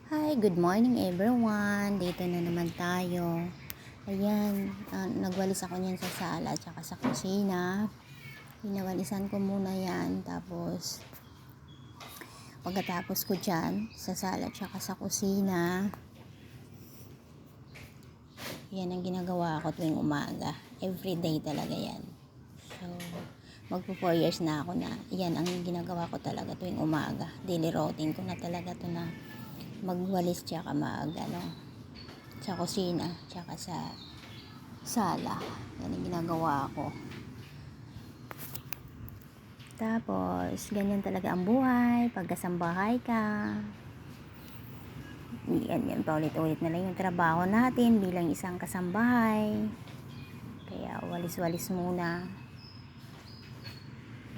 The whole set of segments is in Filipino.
Hi, good morning everyone. Dito na naman tayo. Ayan, nagwalis ako niyan sa sala at saka sa kusina. Pinawalisan ko muna yan. Tapos, pagkatapos ko dyan, sa sala at saka sa kusina, yan ang ginagawa ko tuwing umaga. Everyday talaga yan. So, magpo 4 years na ako na yan ang ginagawa ko talaga tuwing umaga. Daily routine ko na talaga to na magwalis tsaka sa kusina tsaka sa sala. Yan ang ginagawa ko. Tapos ganyan talaga ang buhay pagkasambahay ka. Yan paulit-ulit na lang yung trabaho natin bilang isang kasambahay. Kaya walis-walis muna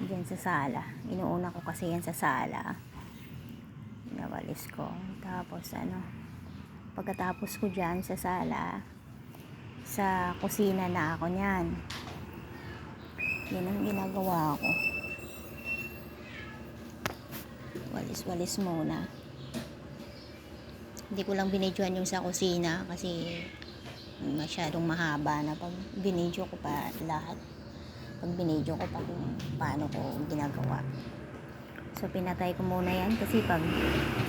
dyan sa sala. Inuuna ko kasi yan sa sala, nawalis ko. Tapos pagkatapos ko dyan sa sala, sa kusina na ako nyan. Yan ang ginagawa ko. Walis-walis muna. Hindi ko lang binidyoan yung sa kusina kasi masyadong mahaba na pag binidyo ko pa lahat. Pag binidyo ko pa kung paano ko ginagawa. So, pinatay ko muna yan kasi pag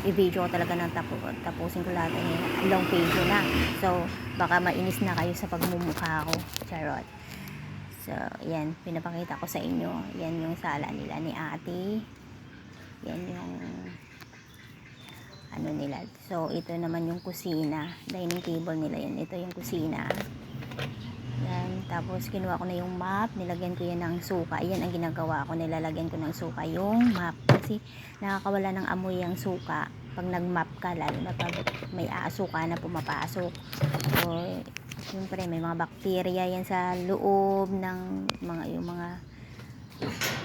i-video ko talaga ng tapusin ko lahat ng long video na. So, baka mainis na kayo sa pagmumukha ko. Charot. So, yan. Pinapakita ko sa inyo. Yan yung sala nila ni ate. Yan yung nila. So, ito naman yung kusina. Dining table nila yan. Ito yung kusina. Yan. Tapos, kinuha ko na yung map. Nilagyan ko yan ng suka. Yan ang ginagawa ko. Nilalagyan ko ng suka yung map. Kasi, nakakawala ng amoy yung suka. Pag nag-map ka, lalo na pag may asuka na pumapasok. So, siyempre, may mga bakterya yan sa loob ng yung mga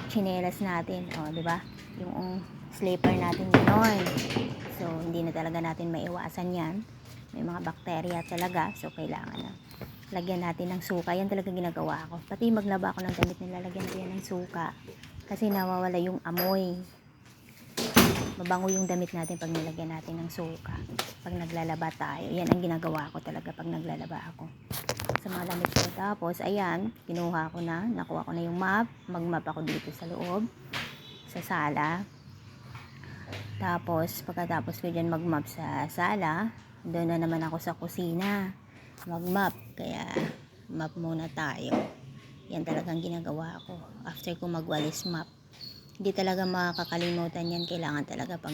tsinelas natin. O, diba? Yung slipper natin yun. So, hindi na talaga natin maiwasan yan. May mga bakterya talaga. So, kailangan na lagyan natin ng suka. Yan talaga ginagawa ko. Pati maglaba ako ng damit, nilalagyan ko yan ng suka. Kasi nawawala yung amoy. Mabango yung damit natin pag nilagyan natin ng suka. Pag naglalaba tayo. Yan ang ginagawa ko talaga pag naglalaba ako. Sa mga damit ko. Tapos, ayan, kinuha ko na. Nakuha ko na yung map. Mag-map ako dito sa loob. Sa sala. Tapos, pagkatapos ko dyan mag-map sa sala, doon na naman ako sa kusina mag-map. Kaya, map muna tayo. Yan talagang ginagawa ko. After ko magwalis, map. Hindi talaga makakalimutan yan. Kailangan talaga pag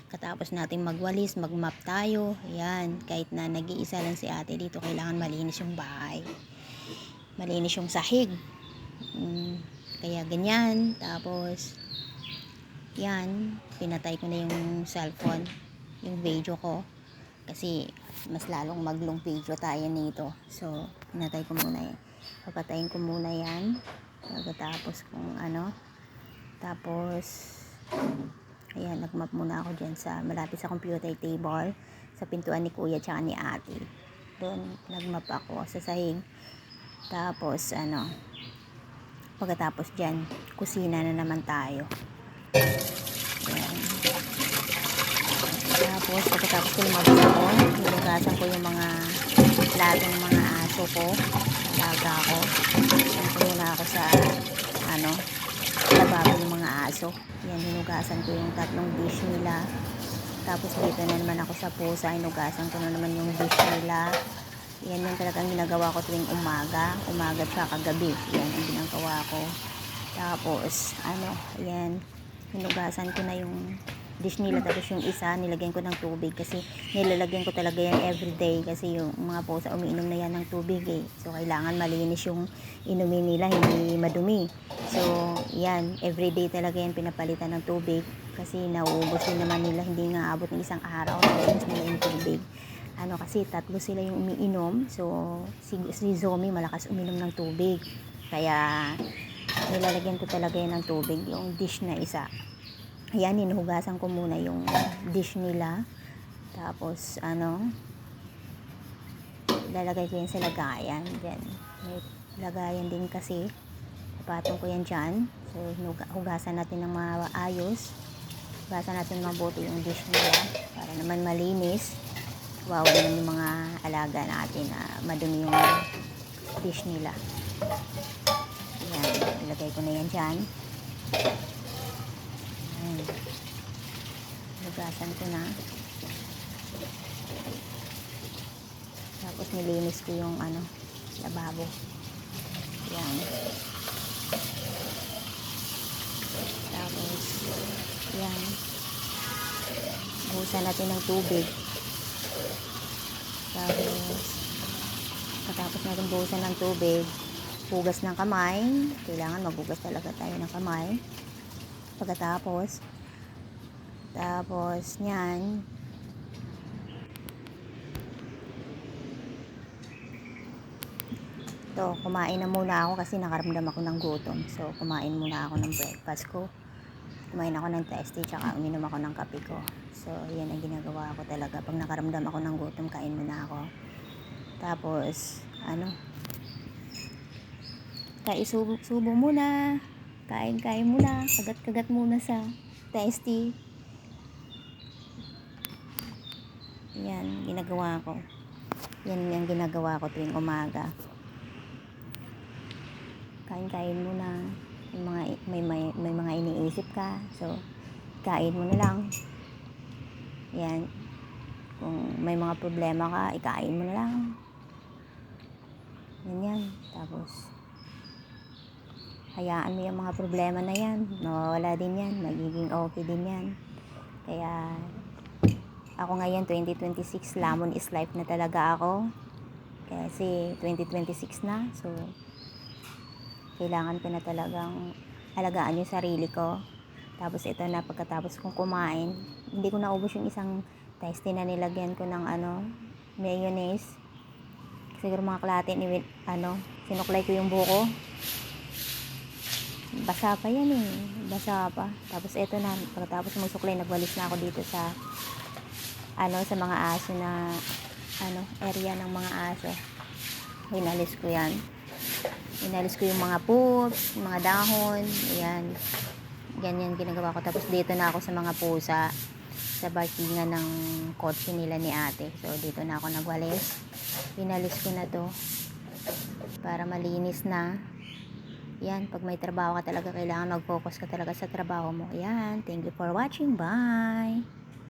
katapos natin magwalis, mag-map tayo. Yan. Kahit na nag-iisa lang si ate dito, kailangan malinis yung bahay. Malinis yung sahig. Kaya ganyan. Tapos, yan, pinatay ko na yung cellphone, yung video ko. Kasi, mas lalong maglong video tayo nito. So, pinatay ko muna yan. Papatayin ko muna yan. Pagkatapos kung Tapos, ayan, nagmap muna ako dyan sa malapit sa computer table. Sa pintuan ni kuya tsaka ni ate. Doon, nagmap ako sa sahig. Tapos, pagkatapos dyan, kusina na naman tayo. Ayan. Tapos, pagkatapos ko lumabas ako, nilugasan ko yung mga plato ng mga aso ko, alaga ko. Punta muna ako sa, lababo ng mga aso. Yan, hinugasan ko yung 3 dish nila. Tapos, dito na naman ako sa pusa, hinugasan ko na naman yung dish nila. Yan yung talagang ginagawa ko tuwing umaga tsaka gabi. Yan ang ginagawa ko. Tapos, yan, hinugasan ko na yung dish nila. Tapos yung isa, nilagyan ko ng tubig kasi nilalagyan ko talaga yan everyday kasi yung mga pusa umiinom na yan ng tubig So, kailangan malinis yung inumin nila, hindi madumi. So, yan, everyday talaga yan pinapalitan ng tubig kasi nauubos din naman nila, hindi nga abot ng isang araw nauubos nila yung tubig. Kasi 3 sila yung umiinom. So, si Zomi malakas uminom ng tubig. Kaya, nilalagyan ko talaga yan ng tubig, yung dish na isa. Ayan, hinuhugasan ko muna yung dish nila. Tapos, lalagay ko yan sa lagayan. Then, may lagayan din kasi. Patong ko yan dyan. So, hugasan natin ng maayos. Hugasan natin mabuti yung dish nila para naman malinis. Kawawa naman yung mga alaga natin na madumi yung dish nila. Yan, ilagay ko na yan dyan. Ayan. Hugasan ko na. Tapos nilinis ko yung lababo. Yan. Tapos, yan. Buhusan natin ng tubig. Tapos natin buhusan ng tubig, hugas ng kamay. Kailangan maghugas talaga tayo ng kamay. Tapos nyan, kumain na muna ako kasi nakaramdam ako ng gutom. So, kumain muna ako ng breakfast ko. Kumain ako ng tasty, tsaka uminom ako ng kape ko. So, yan ang ginagawa ko talaga. Pag nakaramdam ako ng gutom, kain muna ako. Tapos, subo muna. Kain muna. Kagat muna sa tasty. Yan, ginagawa ko. Yan yung ginagawa ko tuwing umaga. Kain muna. May mga iniisip ka. So, kain mo na lang. Yan. Kung may mga problema ka, ikain mo na lang. Yan. Tapos, hayaan mo yung mga problema na yan. Mawawala din yan. Magiging okay din yan. Kaya, ako ngayon, 2026, lemon is life na talaga ako. Kasi, 2026 na. So, kailangan ko na talagang alagaan yung sarili ko. Tapos ito na, pagkatapos kong kumain, hindi ko naubos yung isang tasty na nilagyan ko ng mayonnaise. Siguro mga kalahati sinuklay ko yung buko. Basa pa yan eh. Basa pa. Tapos ito na, pagkatapos mong suklay, nagwalis na ako dito sa sa mga aso na area ng mga aso. Inalis ko yan. Inalis ko yung mga poops, mga dahon, ayan. Ganyan ginagawa ko. Tapos dito na ako sa mga pusa, sa parkingan ng kotse nila ni ate. So dito na ako nagwalis. Inalis ko na to para malinis na. Yan, pag may trabaho ka talaga, kailangan mag-focus ka talaga sa trabaho mo. Ayan, thank you for watching. Bye!